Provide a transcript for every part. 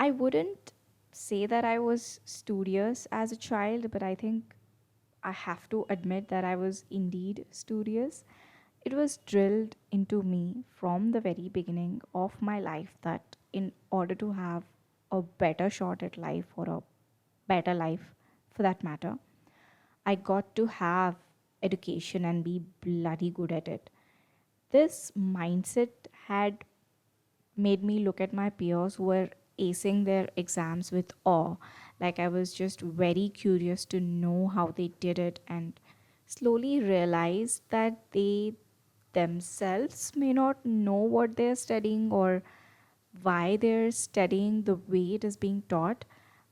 I wouldn't say that I was studious as a child, but I think I have to admit that I was indeed studious. It was drilled into me from the very beginning of my life that in order to have a better shot at life, or a better life for that matter, I got to have education and be bloody good at it. This mindset had made me look at my peers who were acing their exams with awe. Like I was just very curious to know how they did it, and slowly realized that they themselves may not know what they're studying or why they're studying the way it is being taught.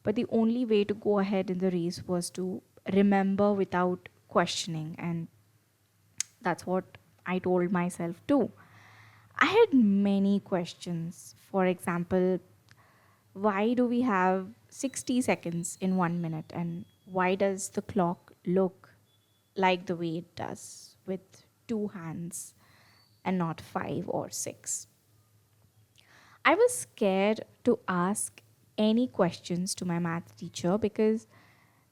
But the only way to go ahead in the race was to remember without questioning, and that's what I told myself too. I had many questions. For example, why do we have 60 seconds in 1 minute? And why does the clock look like the way it does with two hands and not five or six? I was scared to ask any questions to my math teacher because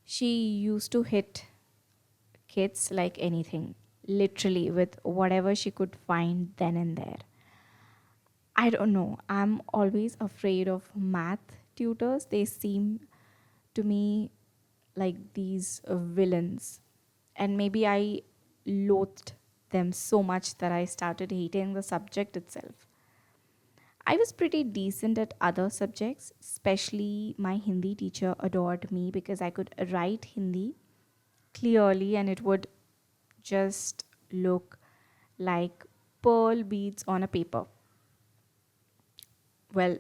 she used to hit kids like anything, literally with whatever she could find then and there. I don't know. I'm always afraid of math tutors. They seem to me like these villains. And maybe I loathed them so much that I started hating the subject itself. I was pretty decent at other subjects, especially my Hindi teacher adored me because I could write Hindi clearly and it would just look like pearl beads on a paper. Well,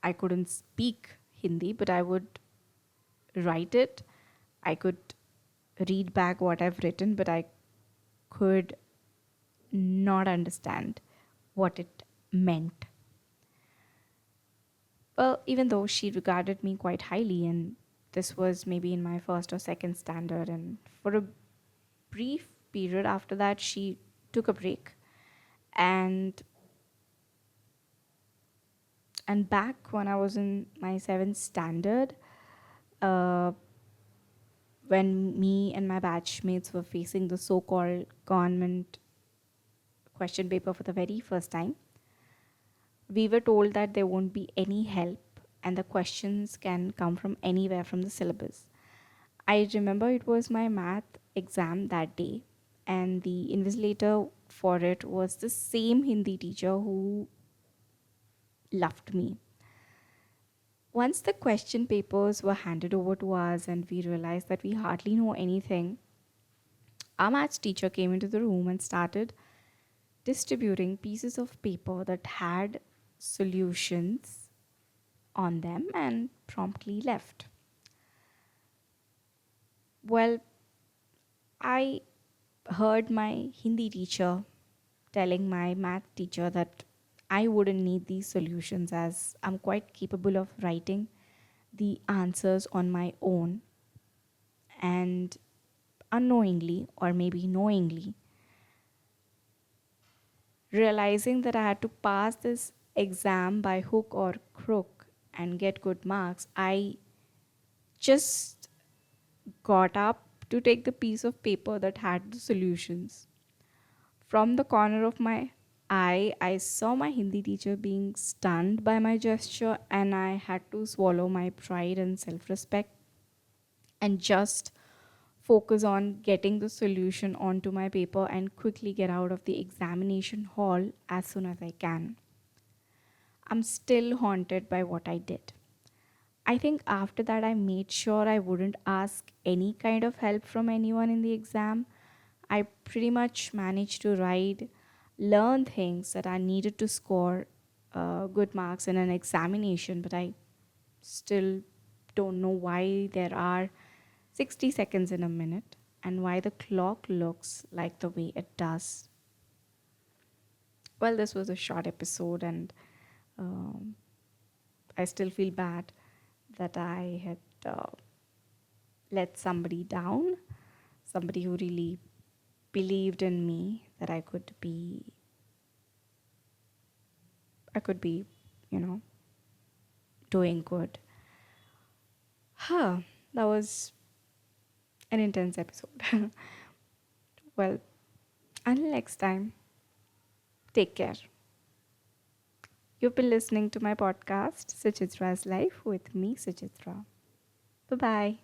I couldn't speak Hindi, but I would write it. I could read back what I've written, but I could not understand what it meant. Well, even though she regarded me quite highly, and this was maybe in my first or second standard, and for a brief period after that, she took a break. And back when I was in my seventh standard, uh, when me and my batchmates were facing the so-called government question paper for the very first time, we were told that there won't be any help and the questions can come from anywhere from the syllabus. I remember it was my math exam that day, and the invigilator for it was the same Hindi teacher who loved me. Once the question papers were handed over to us and we realized that we hardly know anything, our maths teacher came into the room and started distributing pieces of paper that had solutions on them and promptly left. Well, I heard my Hindi teacher telling my math teacher that I wouldn't need these solutions as I'm quite capable of writing the answers on my own, and unknowingly or maybe knowingly realizing that I had to pass this exam by hook or crook and get good marks, I just got up to take the piece of paper that had the solutions. From the corner of my eye, I saw my Hindi teacher being stunned by my gesture, and I had to swallow my pride and self respect and just focus on getting the solution onto my paper and quickly get out of the examination hall as soon as I can. I'm still haunted by what I did. I think after that, I made sure I wouldn't ask any kind of help from anyone in the exam. I pretty much managed to write, learn things that I needed to score good marks in an examination, but I still don't know why there are 60 seconds in a minute and why the clock looks like the way it does. Well, this was a short episode, and um, I still feel bad that I had let somebody down, somebody who really believed in me that I could be, you know, doing good. Huh, that was an intense episode. Well, until next time, take care. You've been listening to my podcast, Suchitra's Life, with me, Suchitra. Bye bye.